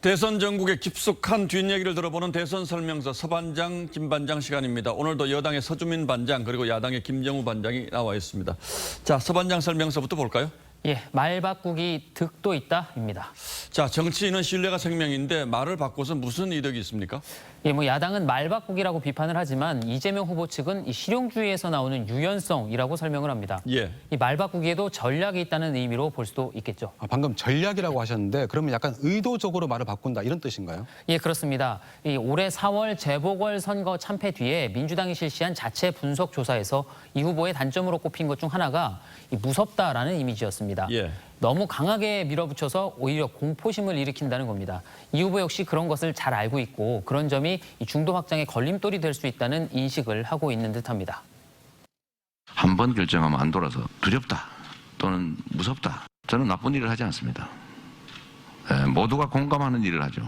대선 전국의 깊숙한 뒷얘기를 들어보는 대선 설명서 서반장, 김반장 시간입니다. 오늘도 여당의 서주민 반장 그리고 야당의 김정우 반장이 나와 있습니다. 자, 서반장 설명서부터 볼까요? 예, 말 바꾸기 득도 있다입니다. 자, 정치인은 신뢰가 생명인데 말을 바꿔서 무슨 이득이 있습니까? 예, 야당은 말 바꾸기라고 비판을 하지만 이재명 후보 측은 이 실용주의에서 나오는 유연성이라고 설명을 합니다. 이 말 바꾸기에도 전략이 있다는 의미로 볼 수도 있겠죠. 방금 전략이라고 하셨는데 그러면 약간 의도적으로 말을 바꾼다 이런 뜻인가요? 예, 그렇습니다. 올해 4월 재보궐선거 참패 뒤에 민주당이 실시한 자체 분석 조사에서 이 후보의 단점으로 꼽힌 것 중 하나가 무섭다라는 이미지였습니다. 너무 강하게 밀어붙여서 오히려 공포심을 일으킨다는 겁니다. 이 후보 역시 그런 것을 잘 알고 있고 그런 점이 중도 확장의 걸림돌이 될 수 있다는 인식을 하고 있는 듯합니다. 한 번 결정하면 안 돌아서 두렵다 또는 무섭다. 저는 나쁜 일을 하지 않습니다. 모두가 공감하는 일을 하죠.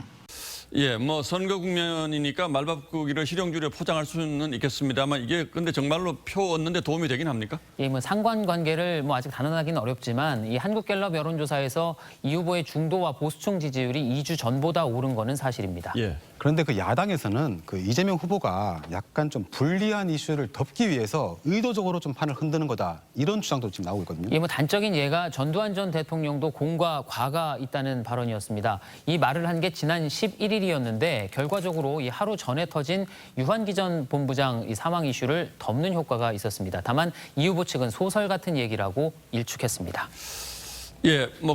선거 국면이니까 말 바꾸기를 실용주의로 포장할 수는 있겠습니다만 이게 근데 정말로 표 얻는 데 도움이 되긴 합니까? 상관관계를 아직 단언하기는 어렵지만 이 한국갤럽 여론조사에서 이 후보의 중도와 보수층 지지율이 2주 전보다 오른 거는 사실입니다. 그런데 그 야당에서는 그 이재명 후보가 약간 좀 불리한 이슈를 덮기 위해서 의도적으로 좀 판을 흔드는 거다 이런 주장도 지금 나오고 있거든요. 단적인 예가 전두환 전 대통령도 공과 과가 있다는 발언이었습니다. 이 말을 한 게 지난 11일이었는데 결과적으로 이 하루 전에 터진 유한기 전 본부장 이 사망 이슈를 덮는 효과가 있었습니다. 다만 이 후보 측은 소설 같은 얘기라고 일축했습니다.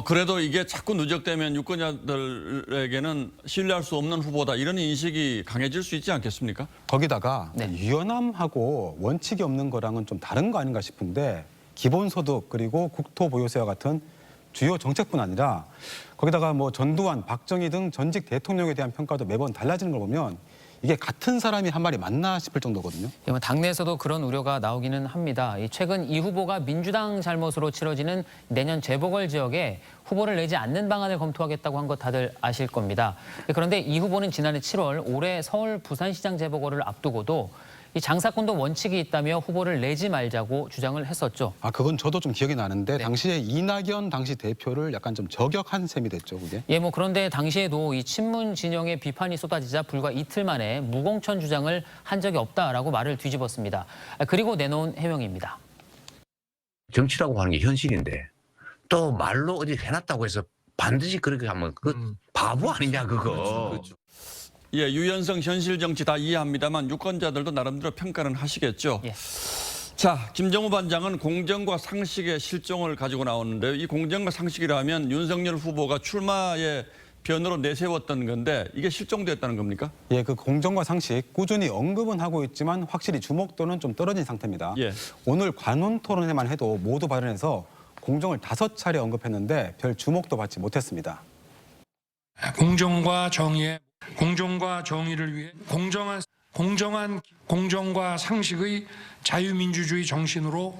그래도 이게 자꾸 누적되면 유권자들에게는 신뢰할 수 없는 후보다 이런 인식이 강해질 수 있지 않겠습니까? 거기다가 유연함하고 원칙이 없는 거랑은 좀 다른 거 아닌가 싶은데 기본소득 그리고 국토보유세와 같은 주요 정책뿐 아니라 거기다가 전두환, 박정희 등 전직 대통령에 대한 평가도 매번 달라지는 걸 보면 이게 같은 사람이 한 말이 맞나 싶을 정도거든요. 당내에서도 그런 우려가 나오기는 합니다. 최근 이 후보가 민주당 잘못으로 치러지는 내년 재보궐 지역에 후보를 내지 않는 방안을 검토하겠다고 한 것 다들 아실 겁니다. 그런데 이 후보는 지난해 7월 올해 서울 부산시장 재보궐을 앞두고도 이 장사꾼도 원칙이 있다며 후보를 내지 말자고 주장을 했었죠. 그건 저도 좀 기억이 나는데 당시에 이낙연 당시 대표를 약간 좀 저격한 셈이 됐죠, 그게. 그런데 당시에도 이 친문 진영의 비판이 쏟아지자 불과 이틀 만에 무공천 주장을 한 적이 없다라고 말을 뒤집었습니다. 그리고 내놓은 해명입니다. 정치라고 하는 게 현실인데 또 말로 어디 해놨다고 해서 반드시 그렇게 하면 그 바보 아니냐 그거. 그렇죠. 유연성, 현실 정치 다 이해합니다만 유권자들도 나름대로 평가는 하시겠죠. 자, 김정우 반장은 공정과 상식의 실종을 가지고 나오는데요. 이 공정과 상식이라면 윤석열 후보가 출마의 변으로 내세웠던 건데 이게 실종됐다는 겁니까? 그 공정과 상식 꾸준히 언급은 하고 있지만 확실히 주목도는 좀 떨어진 상태입니다. 오늘 관훈 토론회만 해도 모두 발언해서 공정을 5차례 언급했는데 별 주목도 받지 못했습니다. 공정과 정의를 위해 공정과 상식의 자유민주주의 정신으로.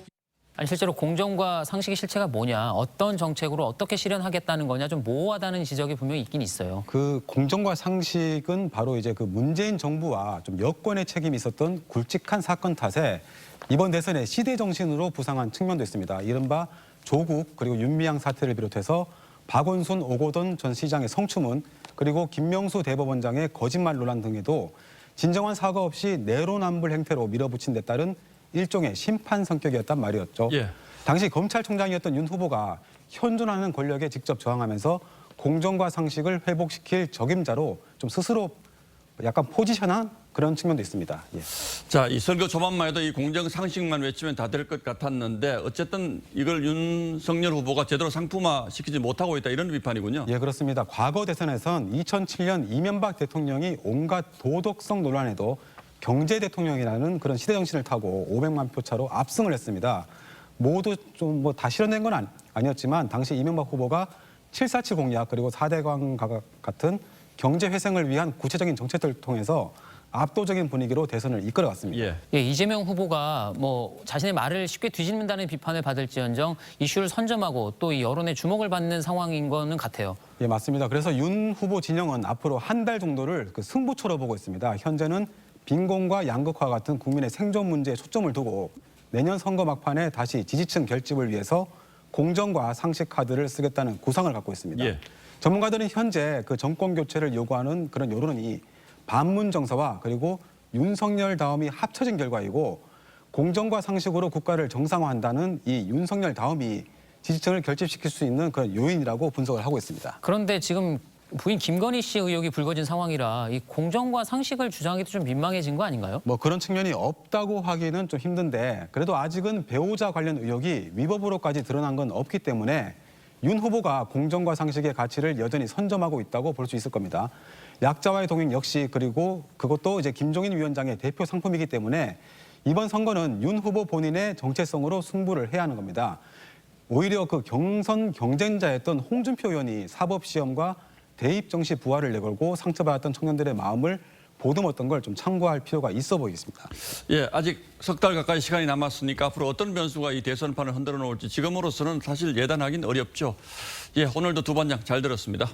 실제로 공정과 상식의 실체가 뭐냐, 어떤 정책으로 어떻게 실현하겠다는 거냐 좀 모호하다는 지적이 분명히 있긴 있어요. 그 공정과 상식은 바로 이제 그 문재인 정부와 좀 여권의 책임이 있었던 굵직한 사건 탓에 이번 대선에 시대 정신으로 부상한 측면도 있습니다. 이른바 조국 그리고 윤미향 사태를 비롯해서 박원순, 오거돈 전 시장의 성추문 그리고 김명수 대법원장의 거짓말 논란 등에도 진정한 사과 없이 내로남불 행태로 밀어붙인 데 따른 일종의 심판 성격이었단 말이었죠. 당시 검찰총장이었던 윤 후보가 현존하는 권력에 직접 저항하면서 공정과 상식을 회복시킬 적임자로 좀 스스로 약간 포지션한 그런 측면도 있습니다. 자, 이 선거 초반만 해도 이 공정 상식만 외치면 다 될 것 같았는데 어쨌든 이걸 윤석열 후보가 제대로 상품화시키지 못하고 있다 이런 비판이군요. 그렇습니다. 과거 대선에선 2007년 이명박 대통령이 온갖 도덕성 논란에도 경제 대통령이라는 그런 시대 정신을 타고 500만 표 차로 압승을 했습니다. 모두 좀 다 실현된 건 아니었지만 당시 이명박 후보가 747 공약 그리고 4대강 같은 경제 회생을 위한 구체적인 정책들을 통해서 압도적인 분위기로 대선을 이끌어갔습니다. 이재명 후보가 자신의 말을 쉽게 뒤집는다는 비판을 받을지언정 이슈를 선점하고 또 이 여론의 주목을 받는 상황인 거는 같아요. 맞습니다. 그래서 윤 후보 진영은 앞으로 한 달 정도를 그 승부처로 보고 있습니다. 현재는 빈곤과 양극화 같은 국민의 생존 문제에 초점을 두고 내년 선거 막판에 다시 지지층 결집을 위해서 공정과 상식 카드를 쓰겠다는 구상을 갖고 있습니다. 전문가들은 현재 그 정권 교체를 요구하는 그런 여론이 반문 정서와 그리고 윤석열 다음이 합쳐진 결과이고 공정과 상식으로 국가를 정상화한다는 이 윤석열 다음이 지지층을 결집시킬 수 있는 그런 요인이라고 분석을 하고 있습니다. 그런데 지금 부인 김건희 씨 의혹이 불거진 상황이라 이 공정과 상식을 주장하기도 좀 민망해진 거 아닌가요? 뭐 그런 측면이 없다고 하기는 좀 힘든데 그래도 아직은 배우자 관련 의혹이 위법으로까지 드러난 건 없기 때문에 윤 후보가 공정과 상식의 가치를 여전히 선점하고 있다고 볼 수 있을 겁니다. 약자와의 동행 역시 그리고 그것도 이제 김종인 위원장의 대표 상품이기 때문에 이번 선거는 윤 후보 본인의 정체성으로 승부를 해야 하는 겁니다. 오히려 그 경선 경쟁자였던 홍준표 의원이 사법시험과 대입 정시 부활을 내걸고 상처받았던 청년들의 마음을 보듬었던 걸 좀 참고할 필요가 있어 보이겠습니다. 예, 아직 석 달 가까이 시간이 남았으니까 앞으로 어떤 변수가 이 대선판을 흔들어 놓을지 지금으로서는 사실 예단하기는 어렵죠. 예, 오늘도 두 반장 잘 들었습니다.